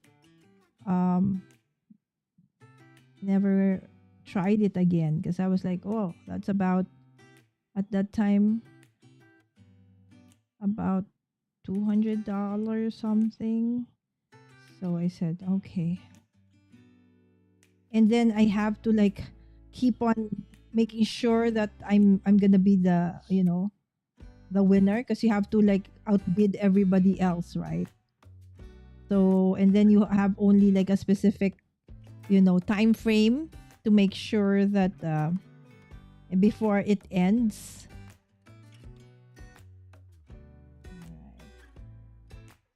tried it again, because I was like, oh, that's about, at that time, about $200 something. So I said, okay. And then I have to like keep on making sure that I'm gonna be the the winner, because you have to like outbid everybody else, right? So, and then you have only like a specific time frame to make sure that before it ends.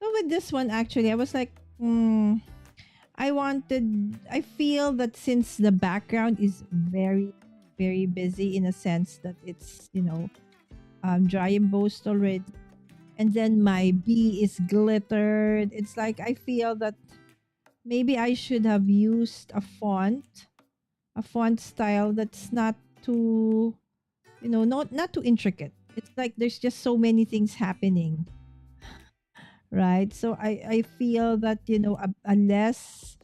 So with this one, actually, I was like, I feel that since the background is very, very busy, in a sense that it's, dry embossed already, and then my bee is glittered, it's like I feel that maybe I should have used a font style that's not too, not too intricate. It's like there's just so many things happening. Right? So I feel that, a less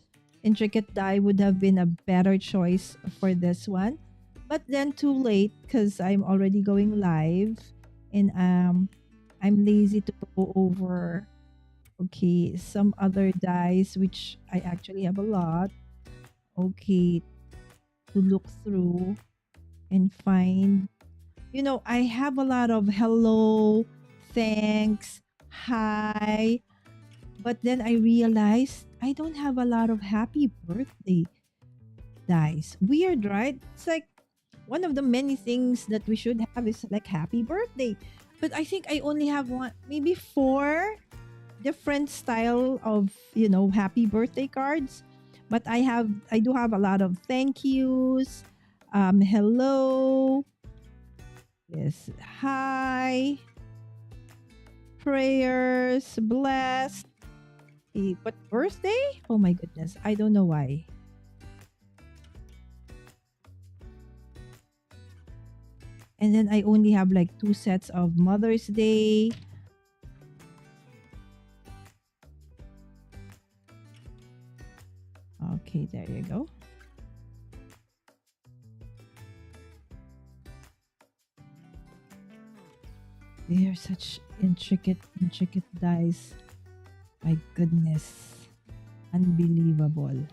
intricate die would have been a better choice for this one. But then too late because I'm already going live and I'm lazy to go over okay some other dies which I actually have a lot. Okay, to look through and find. You know, I have a lot of hello, thanks, hi, but then I realized I don't have a lot of happy birthday dice. Weird, right? It's like one of the many things that we should have is like happy birthday. But I think I only have one, maybe four different style of, you know, happy birthday cards. But I do have a lot of thank yous, hello, yes, hi, prayers, blessed. But birthday? Oh my goodness, I don't know why. And then I only have like two sets of Mother's Day. Okay, there you go. They are such intricate dice. My goodness. Unbelievable.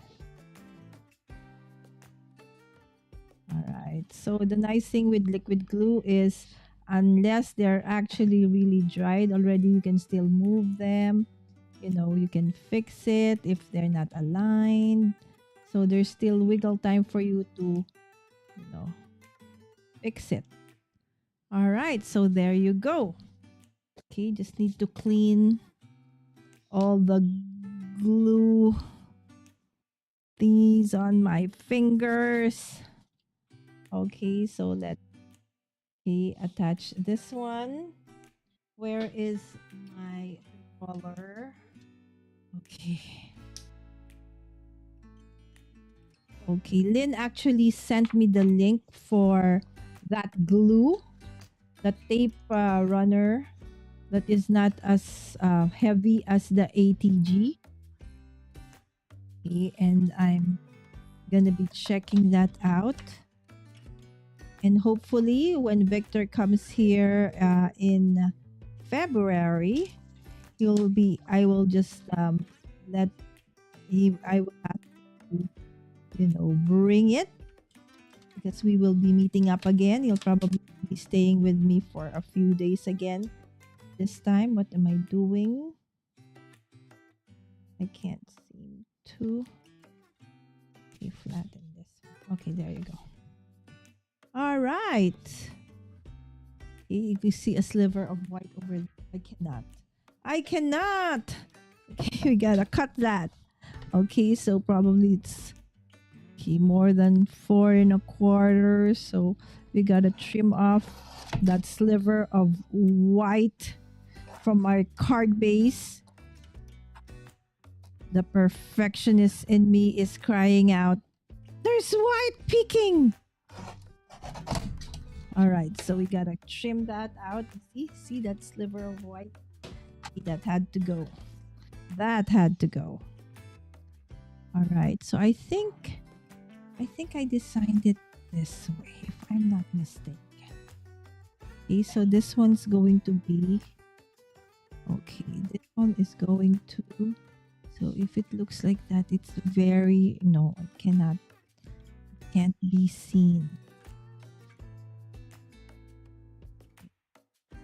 Alright. So the nice thing with liquid glue is unless they're actually really dried already, you can still move them. You know, you can fix it if they're not aligned. So there's still wiggle time for you to, you know, fix it. Alright, so there you go. Okay, just need to clean all the glue these on my fingers. Okay, so let's attach this one. Where is my roller? Okay. Okay, Lynn actually sent me the link for that glue, the tape runner that is not as heavy as the ATG. Okay, and I'm gonna be checking that out. And hopefully, when Victor comes here in February, I will just let I will have to, you know, bring it because we will be meeting up again. He'll probably be staying with me for a few days again. This time, what am I doing? I can't seem to flatten this. Okay, there you go. All right. If you see a sliver of white over there, I cannot. Okay, we gotta cut that. Okay, so probably it's more than 4 1/4. So we gotta trim off that sliver of white from our card base. The perfectionist in me is crying out, "There's white peeking!" All right, so we gotta trim that out. See that sliver of white? That had to go. That had to go. All right, so I think I designed it this way, if I'm not mistaken. Okay, so this one's going to be okay. This one is going to. So if it looks like that, it's very no. It can't be seen.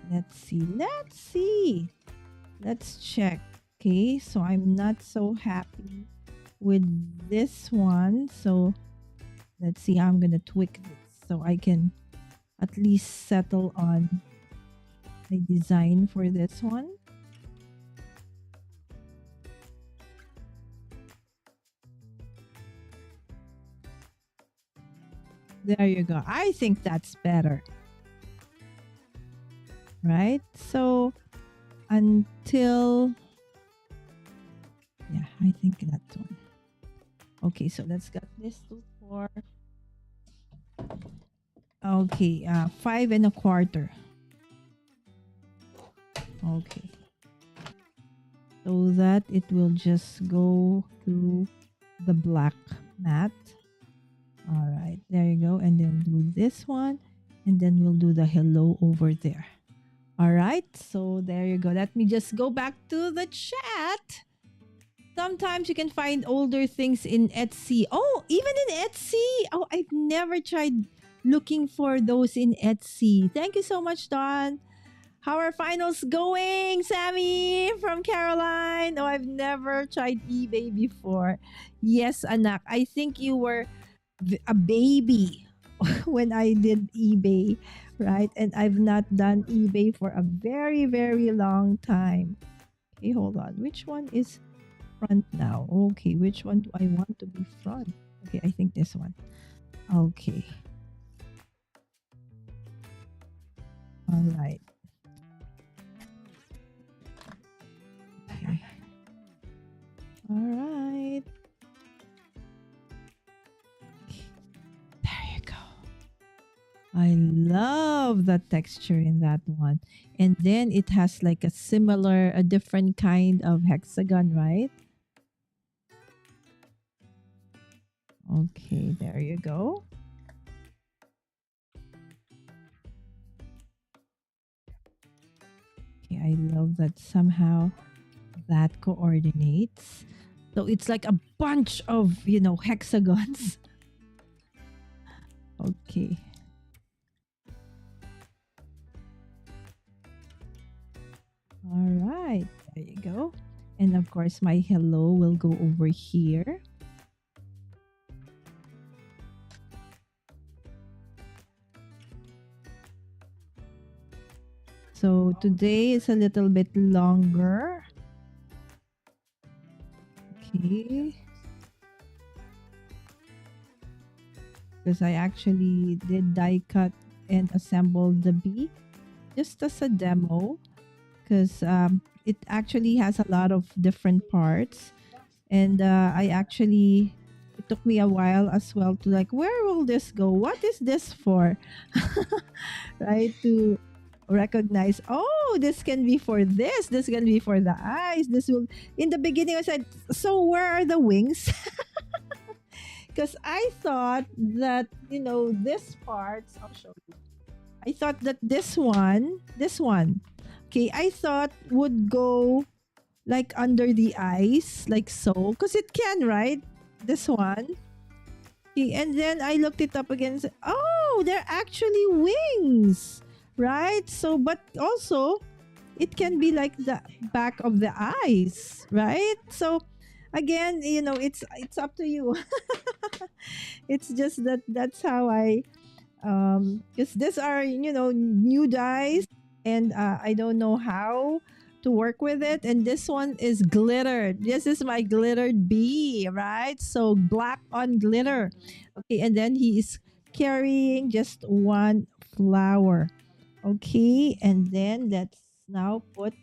Let's see. Let's check. Okay, so I'm not so happy with this one. So let's see how I'm gonna tweak this so I can at least settle on the design for this one. There you go. I think that's better. Right? So until yeah, I think that's one. Okay, so let's get this to 4. Okay, 5 1/4. Okay. So that it will just go through the black mat. All right, there you go. And then do this one. And then we'll do the hello over there. All right, so there you go. Let me just go back to the chat. Sometimes you can find older things in Etsy. Oh, even in Etsy. Oh, I've never tried looking for those in Etsy. Thank you so much, Dawn. How are finals going, Sammy from Caroline? Oh, I've never tried eBay before. Yes, anak. I think you were a baby when I did eBay, right? And I've not done eBay for a very, very long time. Okay, hold on. Which one is front now? Okay, which one do I want to be front? Okay, I think this one. Okay. All right. Okay. All right. There you go. I love the texture in that one. And then it has like a different kind of hexagon, right? Okay, there you go. Okay, I love that somehow that coordinates. So it's like a bunch of, hexagons. Okay. All right, there you go. And of course, my hello will go over here. So today is a little bit longer. Okay. Because I actually did die cut and assembled the bee just as a demo. Because it actually has a lot of different parts. And it took me a while as well to like, where will this go? What is this for? Right? To recognize, oh, this can be for this can be for the eyes, in the beginning I said, so where are the wings? Because I thought that this part, I'll show you, I thought that this one, okay, I thought would go like under the eyes, like so, because it can, right? This one. Okay, and then I looked it up again and said, oh, they're actually wings, right? So, but also it can be like the back of the eyes, right? So again, it's up to you. It's just that's how I because these are new dies, and I don't know how to work with it. And this one is glittered. This is my glittered bee, right? So black on glitter. Okay, and then he is carrying just one flower. Okay, and then let's now put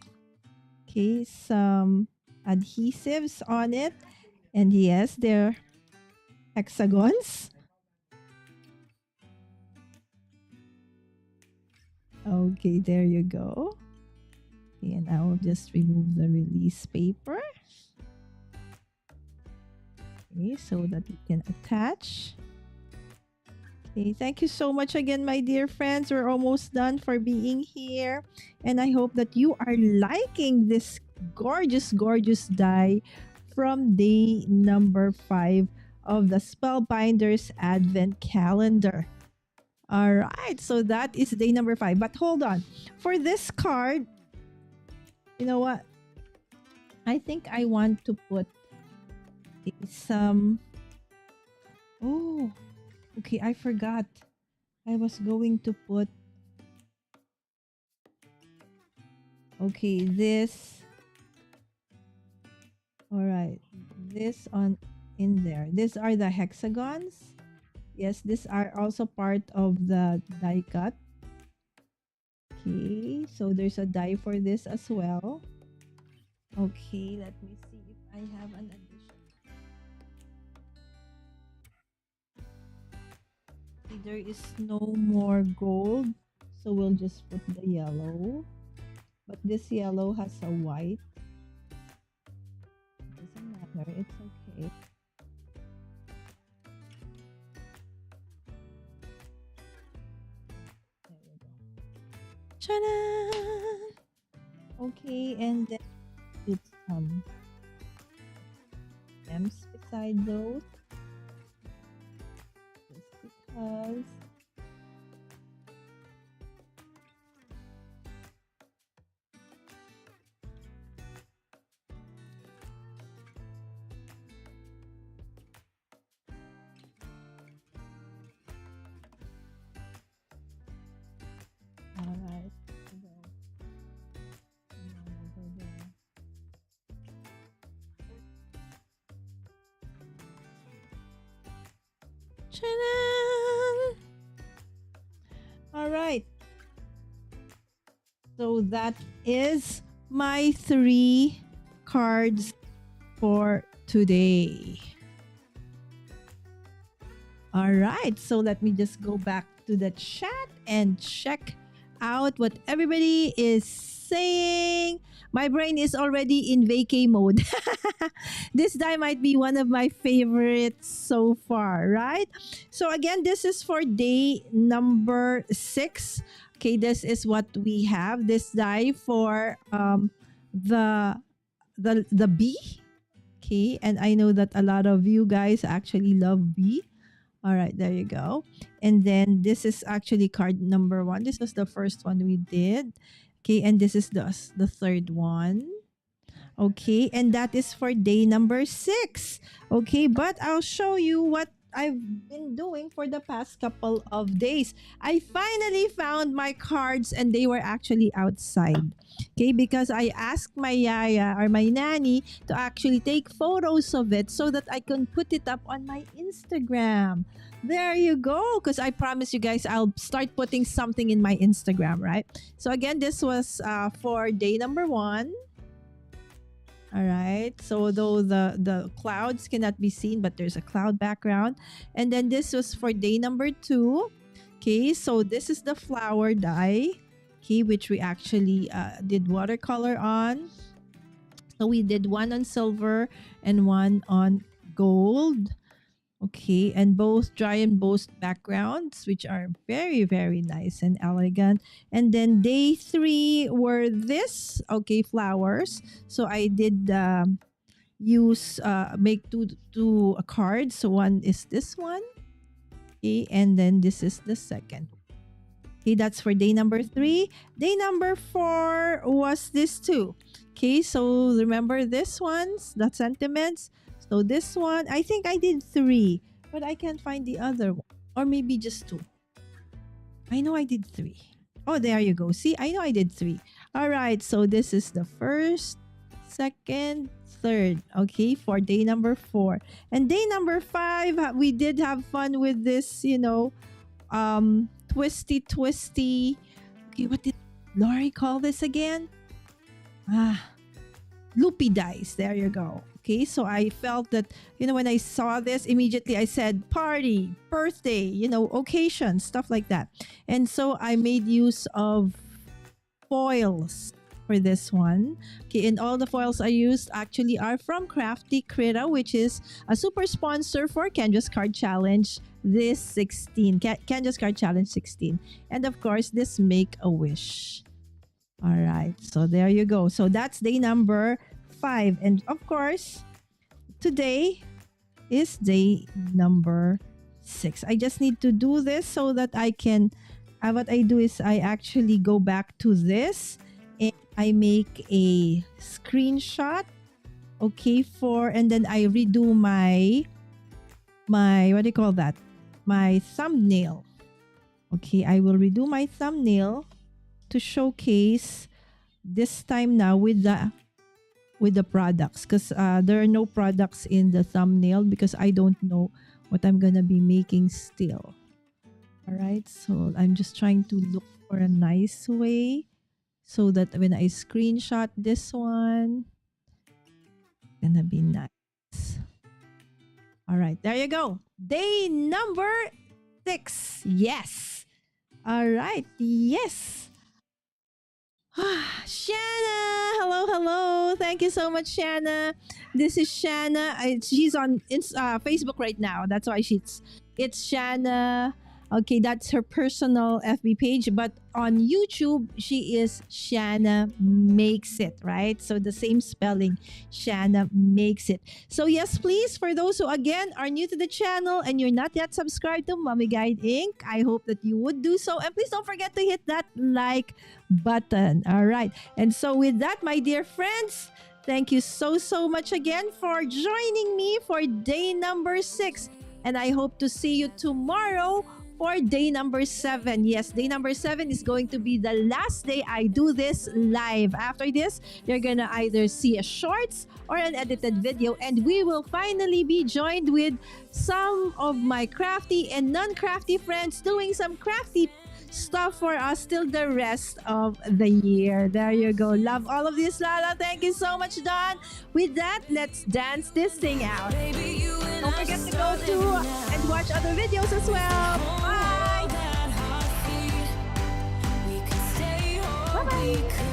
some adhesives on it. And yes, they're hexagons. Okay, there you go. Okay, and I will just remove the release paper. Okay, so that we can attach. Okay, thank you so much again, my dear friends. We're almost done for being here. And I hope that you are liking this gorgeous, gorgeous die from day number 5 of the Spellbinders Advent Calendar. All right, so that is day number 5. But hold on. For this card, you know what? I think I want to put some... Oh, okay, I forgot. I was going to put... Okay, this... All right, this in there. These are the hexagons. Yes, these are also part of the die cut. Okay, so there's a die for this as well. Okay, let me see if I have an addition. Okay, there is no more gold, so we'll just put the yellow. But this yellow has a white. It doesn't matter, it's okay. Ta-da! Okay, and then put some gems beside those. Just because. Alright. Over there. Ta-da! Alright. So that is my 3 cards for today. All right, so let me just go back to the chat and check out what everybody is saying. My brain is already in vacay mode. This die might be one of my favorites so far, right? So again, this is for day number 6. Okay, this is what we have. This die for the bee. Okay, and I know that a lot of you guys actually love bee. All right, there you go. And then this is actually card number 1. This was the first one we did. Okay, and this is the third one. Okay, and that is for day number 6. Okay, but I'll show you what I've been doing for the past couple of days. I finally found my cards and they were actually outside. Okay, because I asked my yaya or my nanny to actually take photos of it so that I can put it up on my Instagram. There you go. Because I promise you guys, I'll start putting something in my Instagram, right? So again, this was for day number 1. All right. So though the clouds cannot be seen, but there's a cloud background. And then this was for day number 2. Okay. So this is the flower die. Okay, which we actually did watercolor on. So we did one on silver and one on gold. Okay, and both dry embossed backgrounds, which are very, very nice and elegant. And then day 3 were this, okay, flowers. So I did make two cards. So one is this one. Okay, and then this is the second. Okay, that's for day number 3. Day number 4 was this too. Okay, so remember this one's, the sentiments. So this one, I think I did 3, but I can't find the other one. Or maybe just 2. I know I did 3. Oh, there you go. See, I know I did 3. All right, so this is the first, second, third. Okay, for day number 4. And day number 5, we did have fun with this, twisty. Okay, what did Lori call this again? Loopy dice. There you go. Okay, so I felt that, when I saw this, immediately I said party, birthday, occasion, stuff like that. And so I made use of foils for this one. Okay, and all the foils I used actually are from Crafty, which is a super sponsor for Canvas Card Challenge this 16. Canvas Card Challenge 16. And of course, this Make a Wish. All right, so there you go. So that's day number 5. And of course, today is day number 6. I just need to do this so that I can, what I do is I actually go back to this and I make a screenshot, okay, and then I redo my, what do you call that? My thumbnail. Okay, I will redo my thumbnail to showcase this time now with the products, because there are no products in the thumbnail because I don't know what I'm gonna be making still. All right, so I'm just trying to look for a nice way so that when I screenshot this one, it's gonna be nice. All right, there you go. Day number 6. Yes. All right. Yes. Shanna, hello. Thank you so much, Shanna. This is Shanna. She's on Facebook right now. That's why it's Shanna Okay, that's her personal FB page, but on YouTube, she is Shanna Makes It, right? So the same spelling, Shanna Makes It. So yes, please, for those who again are new to the channel and you're not yet subscribed to Mommy Guide Inc., I hope that you would do so. And please don't forget to hit that like button. All right. And so with that, my dear friends, thank you so much again for joining me for day number 6. And I hope to see you tomorrow for day number 7. Yes, day number 7 is going to be the last day I do this live. After this, you're gonna either see a shorts or an edited video, and we will finally be joined with some of my crafty and non-crafty friends doing some crafty stuff for us till the rest of the year. There you go. Love all of this, Lala. Thank you so much, Don. With that, let's dance this thing out. Don't forget to go to and watch other videos as well. Bye. Bye-bye.